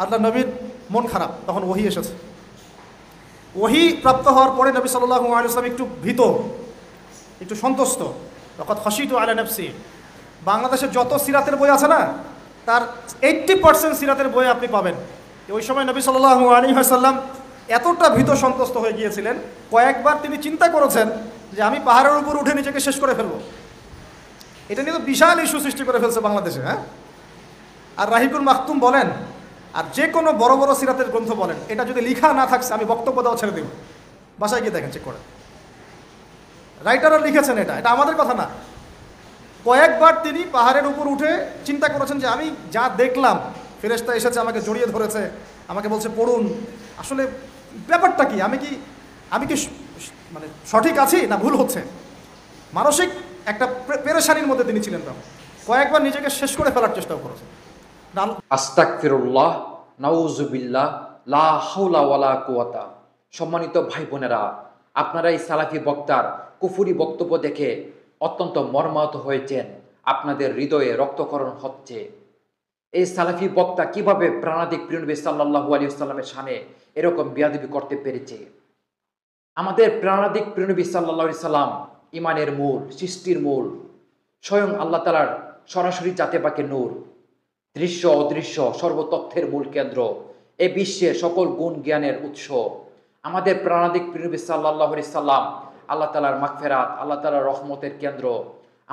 আল্লাহ নবীর মন খারাপ, তখন ওহী এসেছে। ওহী প্রাপ্ত হওয়ার পরে নবী সাল্লাল্লাহু আলাইহি ওয়াসাল্লাম একটু ভীত, একটু সন্তুষ্ট। লাকাদ খাশিতু আলা নাফসি। বাংলাদেশের যত সিরাতের বই আছে না, তার 80% সিরাতের বই আপনি পাবেন। ওই সময় নবী সাল্লাল্লাহু আলাইহি ওয়াসাল্লাম এতটা ভীত সন্ত্রস্ত হয়ে গিয়েছিলেন, কয়েকবার তিনি চিন্তা করেছেন যে আমি পাহাড়ের উপর উঠে নিজেকে শেষ করে ফেলবো। এটা নিয়ে তো বিশাল ইস্যু সৃষ্টি করে ফেলছে বাংলাদেশে। হ্যাঁ, আর রাহিকুল মাকতুম বলেন, আর যে কোনো বড় বড় সিরাতের গ্রন্থ বলেন, এটা যদি লিখা না থাকছে আমি বক্তব্য দেওয়া ছেড়ে দেব। বাসায় গিয়ে দেখেন, চেক করে, রাইটাররা লিখেছেন। এটা আমাদের কথা না। কয়েকবার তিনি পাহাড়ের উপর উঠে চিন্তা করেছেন যে আমি যা দেখলাম, ফেরেশতা এসেছে, আমাকে জড়িয়ে ধরেছে, আমাকে বলছে পড়ুন, আসলে ব্যাপারটা কি, আমি কি মানে সঠিক আছি না ভুল হচ্ছে। মানসিক একটা পেরেশানির মধ্যে তিনি ছিলেন। তখন কয়েকবার নিজেকে শেষ করে ফেলার চেষ্টাও করেছেন। আস্তাগফিরুল্লাহ, নাউযুবিল্লাহ, লা হাওলা ওয়ালা কুওয়াতা। সম্মানিত ভাই বোনেরা, আপনারা এই সালাফি বক্তার কুফুরি বক্তব্য দেখে অত্যন্ত মর্মাহত হয়েছেন, আপনাদের হৃদয়ে রক্তক্ষরণ হচ্ছে। এই সালাফি বক্তা কিভাবে প্রাণাধিক প্রিয় নবী সাল্লাল্লাহু আলাইহি ওয়াসাল্লামের শানে এরকম বেয়াদবি করতে পেরেছে? আমাদের প্রাণাধিক প্রিয় নবী সাল্লাল্লাহু আলাইহি সাল্লাম ইমানের মূল, সৃষ্টির মূল, স্বয়ং আল্লাহ তাআলার সরাসরি জাতে পাকে নূর, দৃশ্য অদৃশ্য সর্বতথ্যের মূল কেন্দ্র, এ বিশ্বের সকল গুণ জ্ঞানের উৎস। আমাদের প্রাণাধিক প্রিয় নবী সাল্লাল্লাহু আলাইহি সাল্লাম আল্লাহ তাআলার মাগফিরাত, আল্লাহ তাআলার রহমতের কেন্দ্র।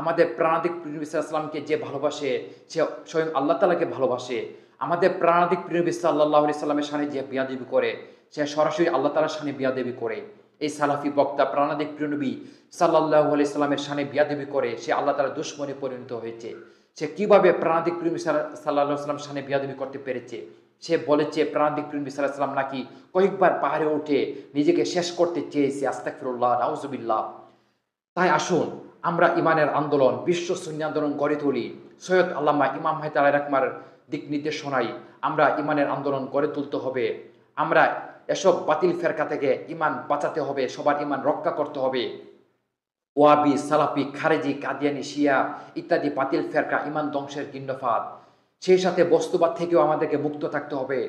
আমাদের প্রাণাধিক প্রিয় নবী সাল্লাল্লাহু আলাইহি সাল্লামকে যে ভালোবাসে, সে স্বয়ং আল্লাহ তাআলাকে ভালোবাসে। আমাদের প্রাণাধিক প্রিয় নবী সাল্লাল্লাহু আলাইহি সাল্লামের শানে যে বিয়াদবি করে, সে সরাসরি আল্লাহ তাআলার শানে বিয়াদবি করে। এই সালাফি বক্তা প্রাণাধিক প্রিয় নবী সাল্লাল্লাহু আলাইহি সাল্লামের শানে বিয়াদবি করে, সে আল্লাহ তাআলার দুশমনে পরিণত হয়েছে। সে কিভাবে প্রাণাধিক প্রিয় নবী সাল্লাল্লাহু আলাইহি সাল্লামের শানে বিয়াদবি করতে পেরেছে? সে বলেছে প্রাণাধিক প্রিয় নবী সাল্লাল্লাহু আলাইহি সাল্লাম নাকি কয়েকবার পাহাড়ে উঠে নিজেকে শেষ করতে চেয়েছে। আস্তাগফিরুল্লাহ, নাউযুবিল্লাহ। তাই আসুন আমরা ইমানের আন্দোলন, বিশ্ব সুন্নি আন্দোলন গড়ে তুলি। সৈয়দ আল্লামা ইমাম মাহদী আলাইহির রাহমার দিক নির্দেশনায় আমরা ইমানের আন্দোলন গড়ে তুলতে হবে। আমরা এসব বাতিল ফেরকা থেকে ইমান বাঁচাতে হবে, সবার ইমান রক্ষা করতে হবে। ওয়াবি, সালাফি, খারেজি, কাদিয়ানি, শিয়া ইত্যাদি বাতিল ফেরকা ইমান ধ্বংসের গিন্ডফাত। সেই সাথে বস্তুবাদ থেকেও আমাদেরকে মুক্ত থাকতে হবে।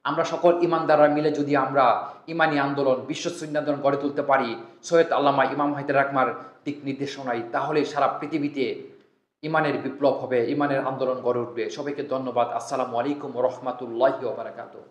আমরা সকল ইমানদাররা মিলে যদি আমরা ইমানি আন্দোলন, বিশ্ব সুন্নি আন্দোলন গড়ে তুলতে পারি সৈয়দ আল্লামা ইমাম মাহদী রাহমার দিক নির্দেশনায়, তাহলে সারা পৃথিবীতে ইমানের বিপ্লব হবে, ইমানের আন্দোলন গড়ে উঠবে। সবাইকে ধন্যবাদ। আসসালামু আলাইকুম ওয়া রাহমাতুল্লাহি ওয়া বারাকাতুহু।